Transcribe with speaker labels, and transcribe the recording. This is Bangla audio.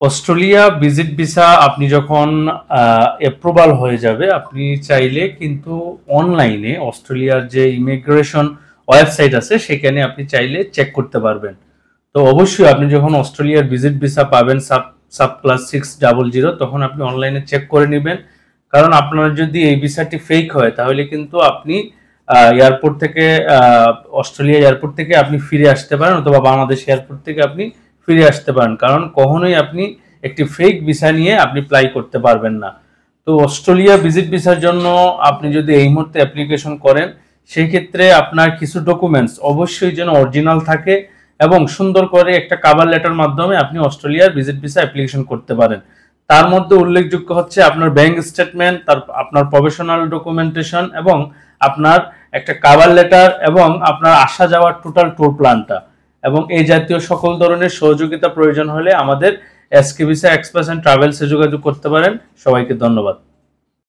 Speaker 1: অস্ট্রেলিয়া ভিজিট ভিসা আপনি যখন অ্যাপ্রুভাল হয়ে যাবে, আপনি চাইলে কিন্তু অনলাইনে অস্ট্রেলিয়ার যে ইমিগ্রেশন ওয়েবসাইট আছে সেখানে আপনি চাইলে চেক করতে পারবেন। তো অবশ্যই আপনি যখন অস্ট্রেলিয়ার ভিজিট ভিসা পাবেন সাব ক্লাস 600, তখন আপনি অনলাইনে চেক করে নেবেন। কারণ আপনার যদি এই ভিসাটি ফেক হয় তাহলে কিন্তু আপনি এয়ারপোর্ট থেকে অস্ট্রেলিয়া এয়ারপোর্ট থেকে আপনি ফিরে আসতে পারেন, অথবা বাংলাদেশ এয়ারপোর্ট থেকে আপনি ফিরে আসতে পারেন। কারণ কখনোই আপনি একটি ফেক ভিসা নিয়ে আপনি অ্যাপ্লাই করতে পারবেন না। তো অস্ট্রেলিয়া ভিজিট ভিসার জন্য আপনি যদি এই মুহূর্তে অ্যাপ্লিকেশন করেন, সেই ক্ষেত্রে আপনার কিছু ডকুমেন্টস অবশ্যই যেন অরিজিনাল থাকে এবং সুন্দর করে একটা কভার লেটার মাধ্যমে আপনি অস্ট্রেলিয়ার ভিজিট ভিসা অ্যাপ্লিকেশন করতে পারেন। তার মধ্যে উল্লেখযোগ্য হচ্ছে আপনার ব্যাংক স্টেটমেন্ট, আপনার প্রফেশনাল ডকুমেন্টেশন এবং আপনার একটা কভার লেটার এবং আপনার আসা যাওয়ার টোটাল ট্যুর প্ল্যানটা। এবং এই জাতীয় সকল ধরনের সহযোগিতা প্রয়োজন হলে আমাদের এসকে ভিসা এক্সপ্রেস এন্ড ট্রাভেলসে যোগাযোগ করতে পারেন। সবাইকে ধন্যবাদ।